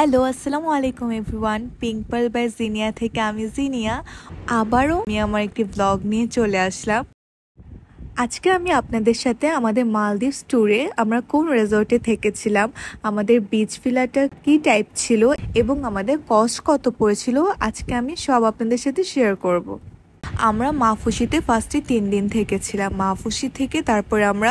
Hello, আসসালামু আলাইকুম everyone. Pink pearl by Zinia থেকে আমি জিনিয়া আবারও আমার একটি ব্লগ নিয়ে চলে আসলাম। আজকে আমি আপনাদের সাথে আমাদের মালদ্বীপস ট্যুরে আমরা কোন রিসর্টে থেকেছিলাম, আমাদের বিচ ভিলাটা কি টাইপ ছিল এবং আমাদের কস্ট কত পড়েছিল, আজকে আমি সব আপনাদের সাথে শেয়ার করব। আমরা মাহফুশিতে ফার্স্টে 3 দিন থেকেছিলাম। মাহফুশি থেকে তারপরে আমরা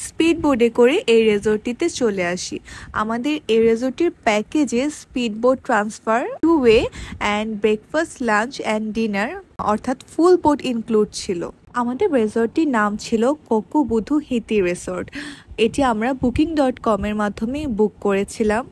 স্পিড বোটে করে এই রিসর্টটিতে চলে আসি। আমাদের এই রিসর্টটির প্যাকেজে speed boat transfer, 2 way and breakfast, lunch and dinner অর্থাৎ ফুল বোট ইনক্লুড ছিল। আমাদের রিসর্টটির নাম ছিল কোকোবুধু হিতি রিসর্ট। এটি আমরা booking.com এর মাধ্যমে বুক করেছিলাম।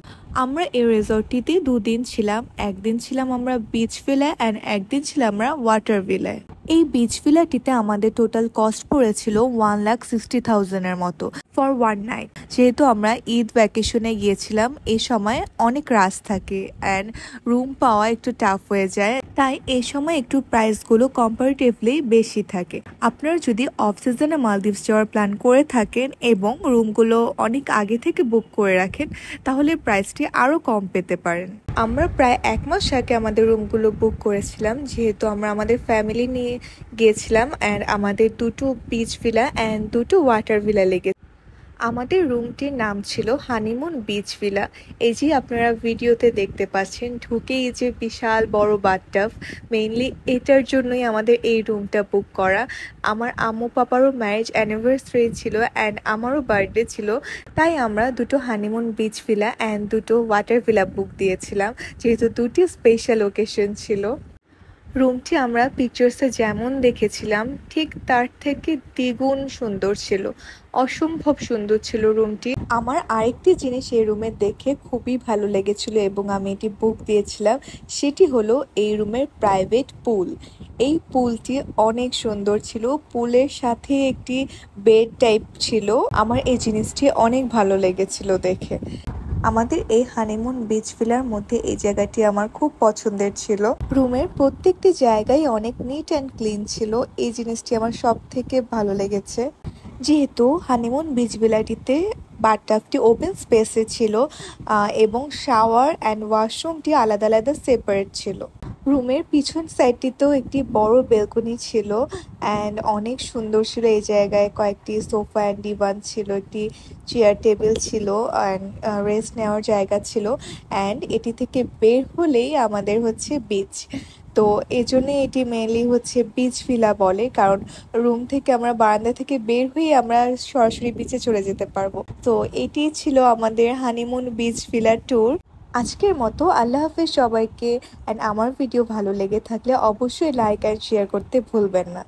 আমরা এই রিসর্টটিতে 2 দিন ছিলাম। একদিন ছিলাম আমরা বিচ ভিলায় অ্যান্ড একদিন ছিলাম আমরা ওয়াটার ভিলায়। এই বিচ ভিলাটিতে আমাদের টোটাল কস্ট পড়েছিল 1,60,000 এর মতো ফর 1 নাইট। যেহেতু আমরা ঈদ ভ্যাকেশনে গিয়েছিলাম, এই সময় অনেক রাশ থাকে অ্যান্ড রুম পাওয়া একটু টাফ হয়ে যায়, তাই এই সময় একটু প্রাইসগুলো কম্পারেটিভলি বেশি থাকে। আপনারা যদি অফ সিজনে মালদ্বীপস যাওয়ার প্ল্যান করে থাকেন এবং রুমগুলো অনেক আগে থেকে বুক করে রাখেন, তাহলে প্রাইসটি আরও কম পেতে পারেন। আমরা প্রায় 1 মাস আগে আমাদের রুমগুলো বুক করেছিলাম, যেহেতু আমরা আমাদের ফ্যামিলি নিয়ে গিয়েছিলাম অ্যান্ড আমাদের 2টো বিচ ভিলা অ্যান্ড 2টো ওয়াটার ভিলা লেগেছে। আমাদের রুমটির নাম ছিল হানিমুন বিচ ভিলা। এই যে আপনারা ভিডিওতে দেখতে পাচ্ছেন, ঢুকে এই যে বিশাল বড় বাথটাব, মেইনলি এটার জন্যই আমাদের এই রুমটা বুক করা। আমার আম্মু পাপারও ম্যারেজ অ্যানিভার্সারি ছিল অ্যান্ড আমারও বার্থডে ছিল, তাই আমরা 2টো হানিমুন বিচ ভিলা অ্যান্ড 2টো ওয়াটার ভিলা বুক দিয়েছিলাম, যেহেতু 2টি স্পেশাল ওকেশন ছিল। রুমটি আমরা পিকচার্সে যেমন দেখেছিলাম ঠিক তার থেকে দ্বিগুণ সুন্দর ছিল, অসম্ভব সুন্দর ছিল রুমটি। আমার আরেকটি জিনিস এই রুমে দেখে খুবই ভালো লেগেছিল এবং আমি এটি বুক দিয়েছিলাম, সেটি হলো এই রুমের প্রাইভেট পুল। এই পুলটি অনেক সুন্দর ছিল, পুলের সাথে একটি বেড টাইপ ছিল। আমার এই জিনিসটি অনেক ভালো লেগেছিল দেখে। আমাদের এই হানিমুন বিচ ভিলার মধ্যে এই জায়গাটি আমার খুব পছন্দের ছিল। রুমের প্রত্যেকটি জায়গায় অনেক নিট অ্যান্ড ক্লিন ছিল, এই জিনিসটি আমার সব থেকে ভালো লেগেছে। যেহেতু হানিমুন বিচ ভিলাটিতে বাথটাবটি ওপেন স্পেসে ছিল এবং শাওয়ার অ্যান্ড ওয়াশরুমটি আলাদা আলাদা সেপারেট ছিল। রুমের পিছন সাইডটিতেও একটি বড় বেলকনি ছিল অ্যান্ড অনেক সুন্দর ছিল। এই জায়গায় কয়েকটি সোফা অ্যান্ড ডিভান ছিল, একটি চেয়ার টেবিল ছিল অ্যান্ড রেস্ট নেওয়ার জায়গা ছিল। অ্যান্ড এটি থেকে বের হলেই আমাদের হচ্ছে বিচ, তো এই জন্য এটি মেনলি হচ্ছে বিচ ভিলা বলে, কারণ রুম থেকে আমরা বারান্দা থেকে বের হয়ে আমরা সরাসরি বিচে চলে যেতে পারবো। তো এটি ছিল আমাদের হানিমুন বিচ ভিলা ট্যুর। আজকের মতো আল্লাহ হাফেজ সবাইকে। অ্যান্ড আমার ভিডিও ভালো লেগে থাকলে অবশ্যই লাইক অ্যান্ড শেয়ার করতে ভুলবেন না।